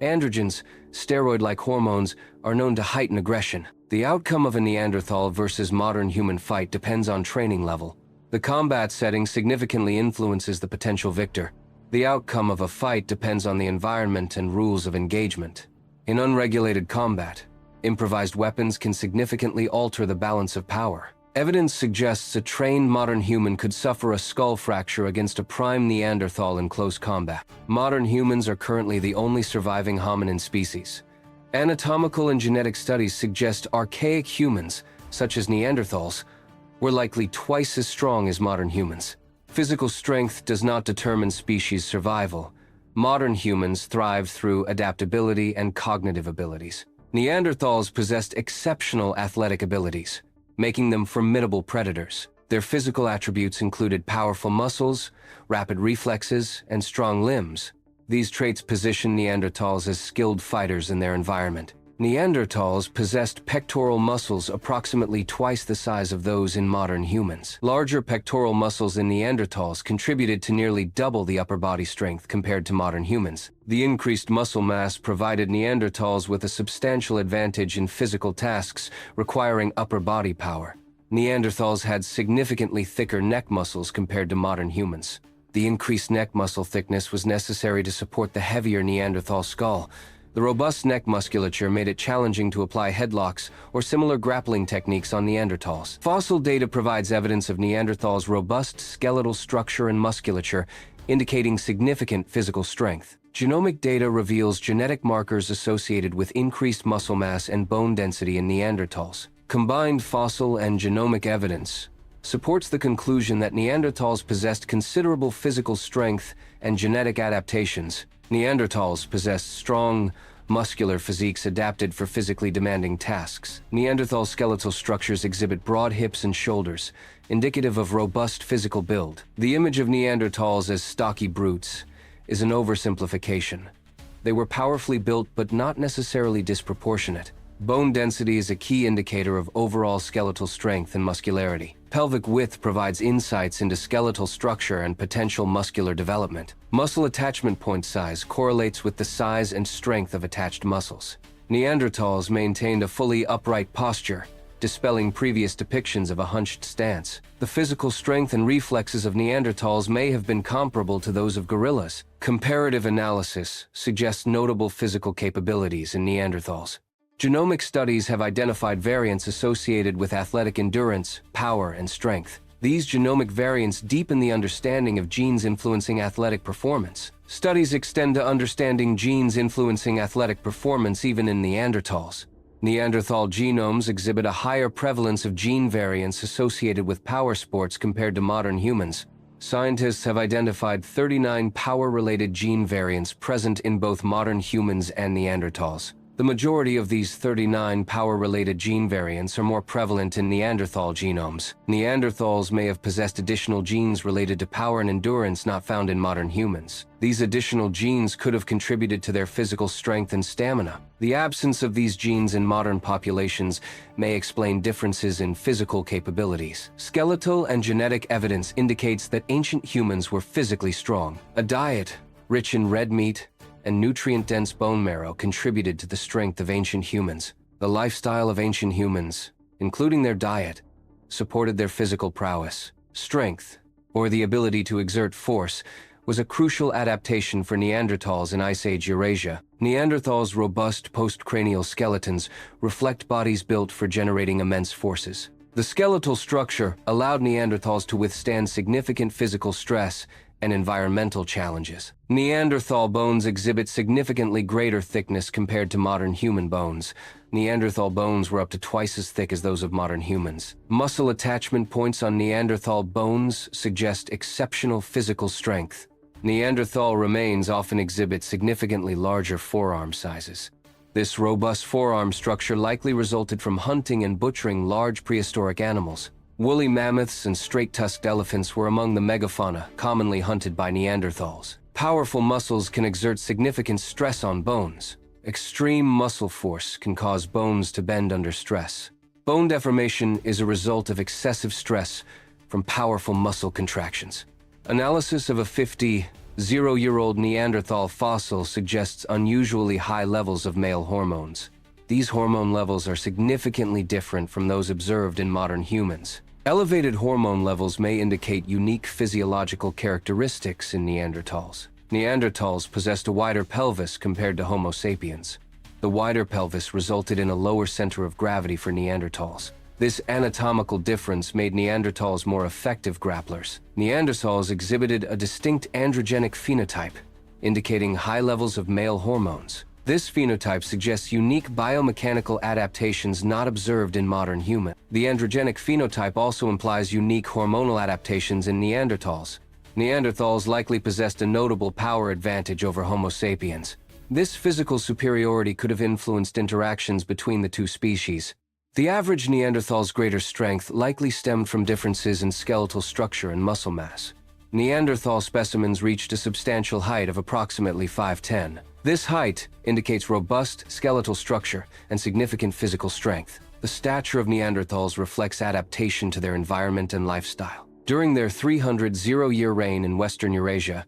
Androgens, steroid-like hormones, are known to heighten aggression. The outcome of a Neanderthal versus modern human fight depends on training level. The combat setting significantly influences the potential victor. The outcome of a fight depends on the environment and rules of engagement. In unregulated combat, improvised weapons can significantly alter the balance of power. Evidence suggests a trained modern human could suffer a skull fracture against a prime Neanderthal in close combat. Modern humans are currently the only surviving hominin species. Anatomical and genetic studies suggest archaic humans, such as Neanderthals, were likely twice as strong as modern humans. Physical strength does not determine species survival. Modern humans thrive through adaptability and cognitive abilities. Neanderthals possessed exceptional athletic abilities, making them formidable predators. Their physical attributes included powerful muscles, rapid reflexes, and strong limbs. These traits position Neanderthals as skilled fighters in their environment. Neanderthals possessed pectoral muscles approximately twice the size of those in modern humans. Larger pectoral muscles in Neanderthals contributed to nearly double the upper body strength compared to modern humans. The increased muscle mass provided Neanderthals with a substantial advantage in physical tasks requiring upper body power. Neanderthals had significantly thicker neck muscles compared to modern humans. The increased neck muscle thickness was necessary to support the heavier Neanderthal skull. The robust neck musculature made it challenging to apply headlocks or similar grappling techniques on Neanderthals. Fossil data provides evidence of Neanderthals' robust skeletal structure and musculature, indicating significant physical strength. Genomic data reveals genetic markers associated with increased muscle mass and bone density in Neanderthals. Combined fossil and genomic evidence supports the conclusion that Neanderthals possessed considerable physical strength and genetic adaptations. Neanderthals possessed strong, muscular physiques adapted for physically demanding tasks. Neanderthal skeletal structures exhibit broad hips and shoulders, indicative of robust physical build. The image of Neanderthals as stocky brutes is an oversimplification. They were powerfully built but not necessarily disproportionate. Bone density is a key indicator of overall skeletal strength and muscularity. Pelvic width provides insights into skeletal structure and potential muscular development. Muscle attachment point size correlates with the size and strength of attached muscles. Neanderthals maintained a fully upright posture, dispelling previous depictions of a hunched stance. The physical strength and reflexes of Neanderthals may have been comparable to those of gorillas. Comparative analysis suggests notable physical capabilities in Neanderthals. Genomic studies have identified variants associated with athletic endurance, power, and strength. These genomic variants deepen the understanding of genes influencing athletic performance. Studies extend to understanding genes influencing athletic performance even in Neanderthals. Neanderthal genomes exhibit a higher prevalence of gene variants associated with power sports compared to modern humans. Scientists have identified 39 power-related gene variants present in both modern humans and Neanderthals. The majority of these 39 power-related gene variants are more prevalent in Neanderthal genomes. Neanderthals may have possessed additional genes related to power and endurance not found in modern humans. These additional genes could have contributed to their physical strength and stamina. The absence of these genes in modern populations may explain differences in physical capabilities. Skeletal and genetic evidence indicates that ancient humans were physically strong. A diet rich in red meat and nutrient-dense bone marrow contributed to the strength of ancient humans. The lifestyle of ancient humans, including their diet, supported their physical prowess. Strength, or the ability to exert force, was a crucial adaptation for Neanderthals in Ice Age Eurasia. Neanderthals' robust postcranial skeletons reflect bodies built for generating immense forces. The skeletal structure allowed Neanderthals to withstand significant physical stress and environmental challenges. Neanderthal bones exhibit significantly greater thickness compared to modern human bones. Neanderthal bones were up to twice as thick as those of modern humans. Muscle attachment points on Neanderthal bones suggest exceptional physical strength. Neanderthal remains often exhibit significantly larger forearm sizes. This robust forearm structure likely resulted from hunting and butchering large prehistoric animals. Woolly mammoths and straight-tusked elephants were among the megafauna commonly hunted by Neanderthals. Powerful muscles can exert significant stress on bones. Extreme muscle force can cause bones to bend under stress. Bone deformation is a result of excessive stress from powerful muscle contractions. Analysis of a 50 Zero-year-old Neanderthal fossil suggests unusually high levels of male hormones. These hormone levels are significantly different from those observed in modern humans. Elevated hormone levels may indicate unique physiological characteristics in Neanderthals. Neanderthals possessed a wider pelvis compared to Homo sapiens. The wider pelvis resulted in a lower center of gravity for Neanderthals. This anatomical difference made Neanderthals more effective grapplers. Neanderthals exhibited a distinct androgenic phenotype, indicating high levels of male hormones. This phenotype suggests unique biomechanical adaptations not observed in modern humans. The androgenic phenotype also implies unique hormonal adaptations in Neanderthals. Neanderthals likely possessed a notable power advantage over Homo sapiens. This physical superiority could have influenced interactions between the two species. The average Neanderthal's greater strength likely stemmed from differences in skeletal structure and muscle mass. Neanderthal specimens reached a substantial height of approximately 5'10". This height indicates robust skeletal structure and significant physical strength. The stature of Neanderthals reflects adaptation to their environment and lifestyle. During their 300-year reign in Western Eurasia,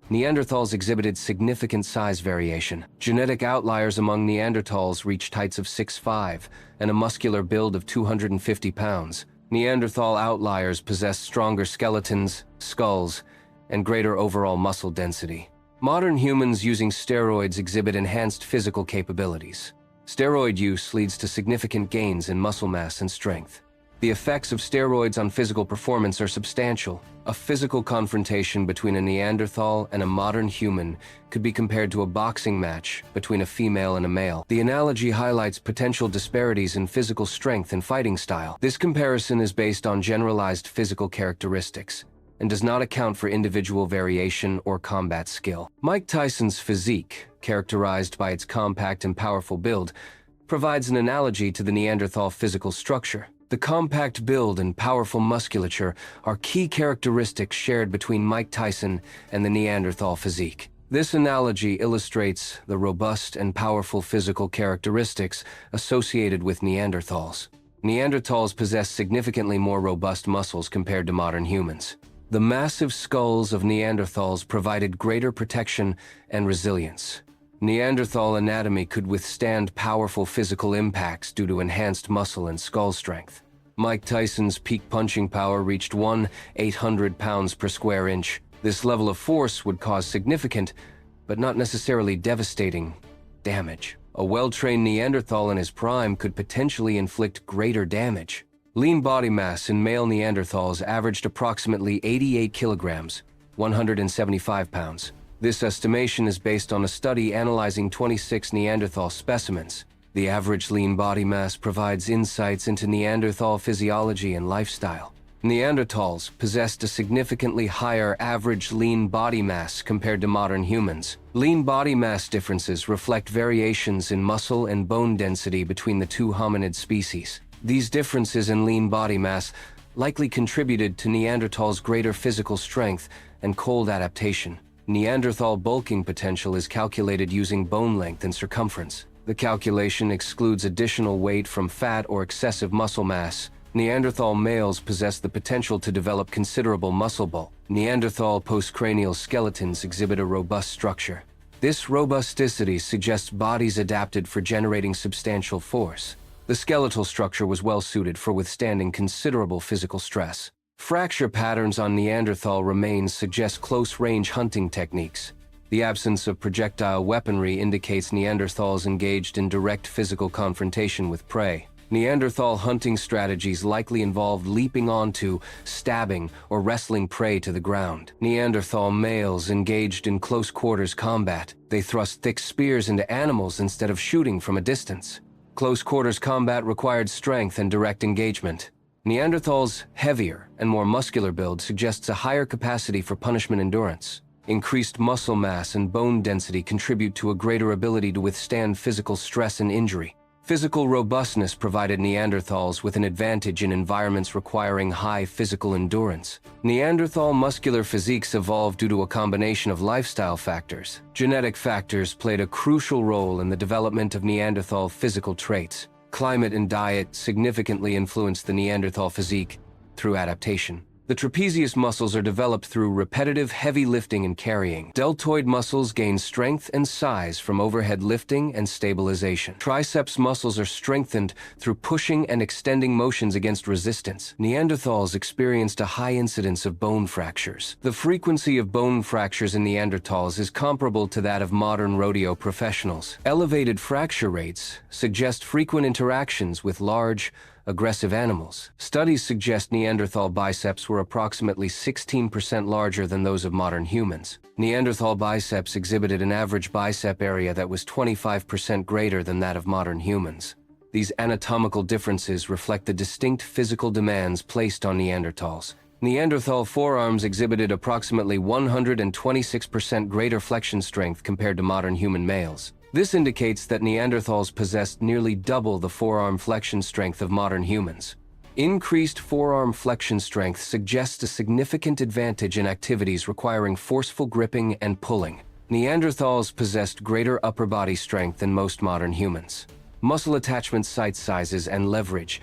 Neanderthals exhibited significant size variation. Genetic outliers among Neanderthals reached heights of 6'5" and a muscular build of 250 pounds. Neanderthal outliers possessed stronger skeletons, skulls, and greater overall muscle density. Modern humans using steroids exhibit enhanced physical capabilities. Steroid use leads to significant gains in muscle mass and strength. The effects of steroids on physical performance are substantial. A physical confrontation between a Neanderthal and a modern human could be compared to a boxing match between a female and a male. The analogy highlights potential disparities in physical strength and fighting style. This comparison is based on generalized physical characteristics and does not account for individual variation or combat skill. Mike Tyson's physique, characterized by its compact and powerful build, provides an analogy to the Neanderthal physical structure. The compact build and powerful musculature are key characteristics shared between Mike Tyson and the Neanderthal physique. This analogy illustrates the robust and powerful physical characteristics associated with Neanderthals. Neanderthals possess significantly more robust muscles compared to modern humans. The massive skulls of Neanderthals provided greater protection and resilience. Neanderthal anatomy could withstand powerful physical impacts due to enhanced muscle and skull strength. Mike Tyson's peak punching power reached 1/800 pounds per square inch. This level of force would cause significant, but not necessarily devastating, damage. A well-trained Neanderthal in his prime could potentially inflict greater damage. Lean body mass in male Neanderthals averaged approximately 88 kilograms, 175 pounds. This estimation is based on a study analyzing 26 Neanderthal specimens. The average lean body mass provides insights into Neanderthal physiology and lifestyle. Neanderthals possessed a significantly higher average lean body mass compared to modern humans. Lean body mass differences reflect variations in muscle and bone density between the two hominid species. These differences in lean body mass likely contributed to Neanderthals' greater physical strength and cold adaptation. Neanderthal bulking potential is calculated using bone length and circumference. The calculation excludes additional weight from fat or excessive muscle mass. Neanderthal males possess the potential to develop considerable muscle bulk. Neanderthal postcranial skeletons exhibit a robust structure. This robusticity suggests bodies adapted for generating substantial force. The skeletal structure was well suited for withstanding considerable physical stress. Fracture patterns on Neanderthal remains suggest close-range hunting techniques. The absence of projectile weaponry indicates Neanderthals engaged in direct physical confrontation with prey. Neanderthal hunting strategies likely involved leaping onto, stabbing, or wrestling prey to the ground. Neanderthal males engaged in close-quarters combat. They thrust thick spears into animals instead of shooting from a distance. Close-quarters combat required strength and direct engagement. Neanderthals' heavier and more muscular build suggests a higher capacity for punishment endurance. Increased muscle mass and bone density contribute to a greater ability to withstand physical stress and injury. Physical robustness provided Neanderthals with an advantage in environments requiring high physical endurance. Neanderthal muscular physiques evolved due to a combination of lifestyle factors. Genetic factors played a crucial role in the development of Neanderthal physical traits. Climate and diet significantly influenced the Neanderthal physique through adaptation. The trapezius muscles are developed through repetitive heavy lifting and carrying. Deltoid muscles gain strength and size from overhead lifting and stabilization. Triceps muscles are strengthened through pushing and extending motions against resistance. Neanderthals experienced a high incidence of bone fractures. The frequency of bone fractures in Neanderthals is comparable to that of modern rodeo professionals. Elevated fracture rates suggest frequent interactions with large, aggressive animals. Studies suggest Neanderthal biceps were approximately 16% larger than those of modern humans. Neanderthal biceps exhibited an average bicep area that was 25% greater than that of modern humans. These anatomical differences reflect the distinct physical demands placed on Neanderthals. Neanderthal forearms exhibited approximately 126% greater flexion strength compared to modern human males. This indicates that Neanderthals possessed nearly double the forearm flexion strength of modern humans. Increased forearm flexion strength suggests a significant advantage in activities requiring forceful gripping and pulling. Neanderthals possessed greater upper body strength than most modern humans. Muscle attachment site sizes and leverage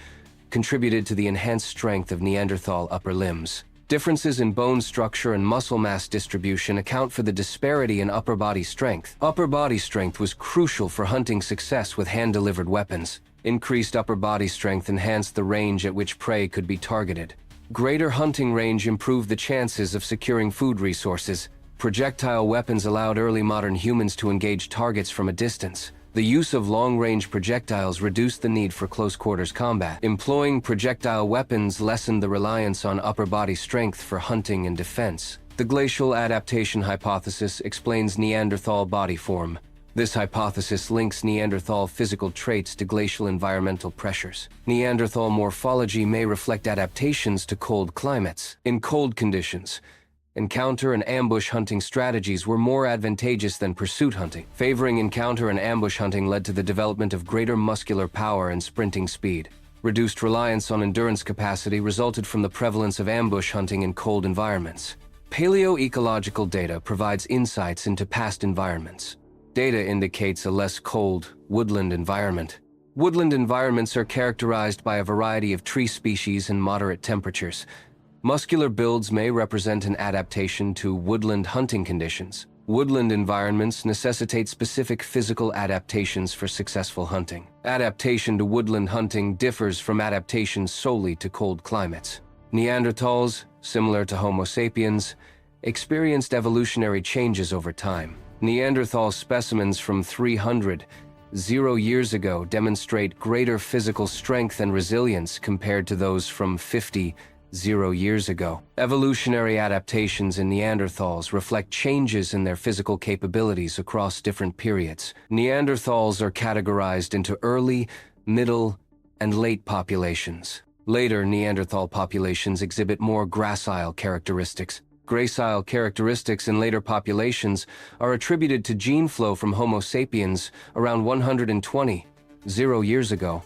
contributed to the enhanced strength of Neanderthal upper limbs. Differences in bone structure and muscle mass distribution account for the disparity in upper body strength. Upper body strength was crucial for hunting success with hand-delivered weapons. Increased upper body strength enhanced the range at which prey could be targeted. Greater hunting range improved the chances of securing food resources. Projectile weapons allowed early modern humans to engage targets from a distance. The use of long-range projectiles reduced the need for close-quarters combat. Employing projectile weapons lessened the reliance on upper body strength for hunting and defense. The glacial adaptation hypothesis explains Neanderthal body form. This hypothesis links Neanderthal physical traits to glacial environmental pressures. Neanderthal morphology may reflect adaptations to cold climates. In cold conditions, encounter and ambush hunting strategies were more advantageous than pursuit hunting. Favoring encounter and ambush hunting led to the development of greater muscular power and sprinting speed. Reduced reliance on endurance capacity resulted from the prevalence of ambush hunting in cold environments. Paleoecological data provides insights into past environments. Data indicates a less cold, woodland environment. Woodland environments are characterized by a variety of tree species and moderate temperatures. Muscular builds may represent an adaptation to woodland hunting conditions. Woodland environments necessitate specific physical adaptations for successful hunting. Adaptation to woodland hunting differs from adaptation solely to cold climates. Neanderthals, similar to Homo sapiens, experienced evolutionary changes over time. Neanderthal specimens from 300 years ago demonstrate greater physical strength and resilience compared to those from 50 years ago. Evolutionary adaptations in Neanderthals reflect changes in their physical capabilities across different periods. Neanderthals are categorized into early, middle, and late populations. Later Neanderthal populations exhibit more gracile characteristics. Gracile characteristics in later populations are attributed to gene flow from Homo sapiens around 120 years ago.